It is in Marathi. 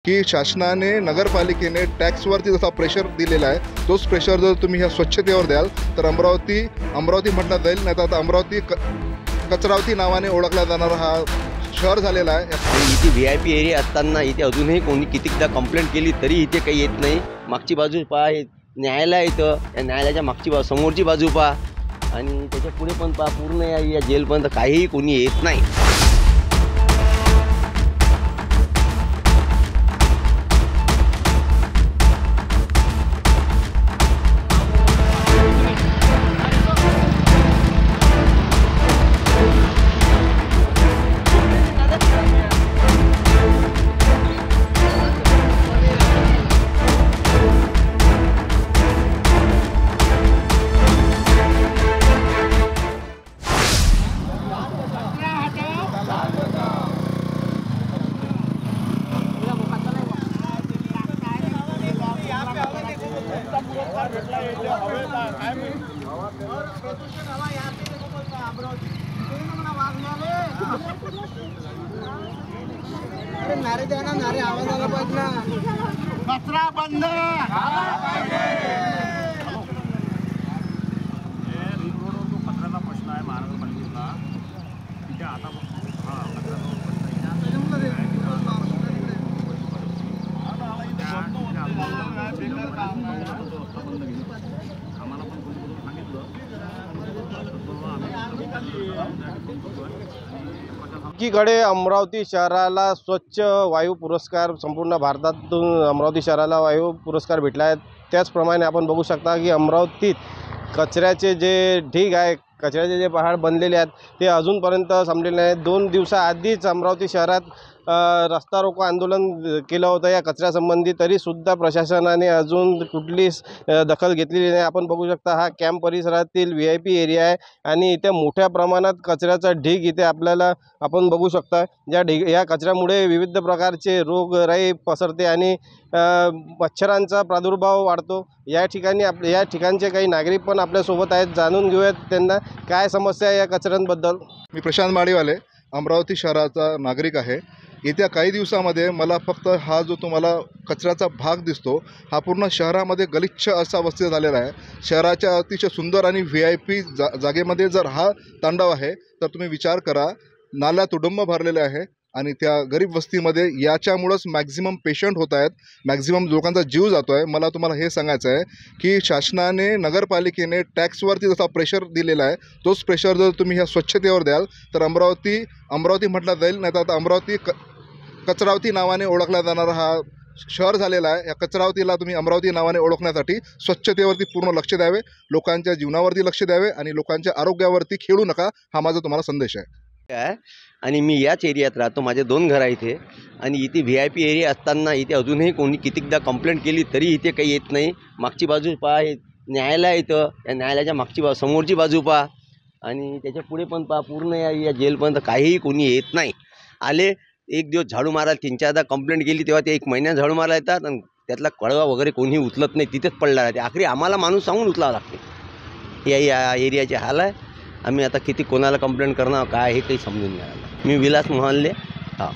की शासनाने नगरपालिकेने टॅक्सवरती जसा प्रेशर दिलेला आहे तोच प्रेशर जर तुम्ही ह्या स्वच्छतेवर द्याल तर अमरावती म्हटलं जाईल, नाही तर आता अमरावती कचरावती नावाने ओळखला जाणारा हा शहर झालेला आहे। इथे VIP एरिया असताना इथे अजूनही कोणी कितीकदा कंप्लेंट केली तरी इथे काही येत नाही। मागची बाजू पहा, न्यायालय इथं, या न्यायालयाच्या मागची बाजू समोरची बाजू पहा आणि त्याच्या पुढे पण पहा, पूर्ण या जेलपर्यंत काहीही कोणी येत नाही। नारे द्या ना, नारे आवाज आला पाहिजे ना, कचरा बंद झाला पाहिजे। रिंग रोडवर जो कचऱ्याचा प्रश्न आहे महानगरपालिकेचा, तिथे आता आम्हाला पण सांगितलं एकीकडे अमरावती शहराला स्वच्छ वायू पुरस्कार संपूर्ण भारतातून अमरावती शहराला वायू पुरस्कार भेटला आहे। त्याचप्रमाणे आपण बघू शकता की अमरावतीत कचऱ्याचे जे ढीग आहे, कचऱ्याचे जे पहाड बनलेले आहेत ते अजूनपर्यंत संपलेले नाहीत। 2 दिवसाआधीच अमरावती शहरात रस्ता रोको आंदोलन केलं होतं या कचऱ्यासंबंधी, तरीसुद्धा प्रशासनाने अजून कुठलीच दखल घेतलेली नाही। आपण बघू शकता हा कॅम्प परिसरातील VIP एरिया आहे आणि इथे मोठ्या प्रमाणात कचऱ्याचा ढीग इथे आपल्याला आपण बघू शकता। या कचऱ्यामुळे विविध प्रकारचे रोगराई पसरते आणि मच्छरांचा प्रादुर्भाव वाढतो। या ठिकाणचे काही नागरिक पण आपल्यासोबत आहेत, जाणून घेऊयात त्यांना काय समस्या आहे या कचऱ्यांबद्दल। मी प्रशांत माळीवाले, अमरावती शहराचा नागरिक आहे। येत्या काही दिवसामध्ये मला फक्त हा जो तुम्हाला कचऱ्याचा भाग दिसतो हा पूर्ण शहरामध्ये गलिच्छ असा अवस्थेत झालेला आहे। शहराच्या अतिशय सुंदर आणि VIP जागेमध्ये जर हा तांडव आहे तर तुम्ही विचार करा, नाल्या तुडुंब भरलेले आहे आणि त्या गरीब वस्तीमध्ये याच्यामुळंच मॅक्झिमम पेशंट होत आहेत, मॅक्झिमम लोकांचा जीव जातो आहे। मला तुम्हाला हे सांगायचं आहे की शासनाने नगरपालिकेने टॅक्सवरती जसा प्रेशर दिलेला आहे तोच प्रेशर जर तुम्ही ह्या स्वच्छतेवर द्याल तर अमरावती म्हटलं जाईल, नाही तर आता अमरावती कचरावती नावाने ओळखला जाणारा हा शहर झालेला आहे। या कचरावतीला तुम्ही अमरावती नावाने ओळखण्यासाठी स्वच्छतेवरती पूर्ण लक्ष द्यावे, लोकांच्या जीवनावरती लक्ष द्यावे आणि लोकांच्या आरोग्यावरती खेळू नका, हा माझा तुम्हाला संदेश आहे। आणि मी याच एरियात राहतो, माझे 2 घर आहे इथे आणि इथे VIP एरिया असताना इथे अजूनही कोणी कितीकदा कंप्लेंट केली तरी इथे काही येत नाही। मागची बाजू पहा, न्यायालय इथं, या न्यायालयाच्या मागची बाजू समोरची बाजू पहा आणि त्याच्या पुढे पण पहा, पूर्ण या जेलपर्यंत काहीही कोणी येत नाही। आले एक दिवस झाडू मारायला 3-4दा कंप्लेंट केली तेव्हा ते 1 महिन्यात झाडू मारायला येतात आणि त्यातला कळवा वगैरे कोणी उचलत नाही, तिथेच पडला राहते। आखरी आम्हाला माणूस सांगून उचलावं लागते। या एरियाचे हाल आहे। आम्ही आता किती कोणाला कंप्लेंट करणार काय हे काही समजून नाही आलं। मी विलास मोहल्ले, हां।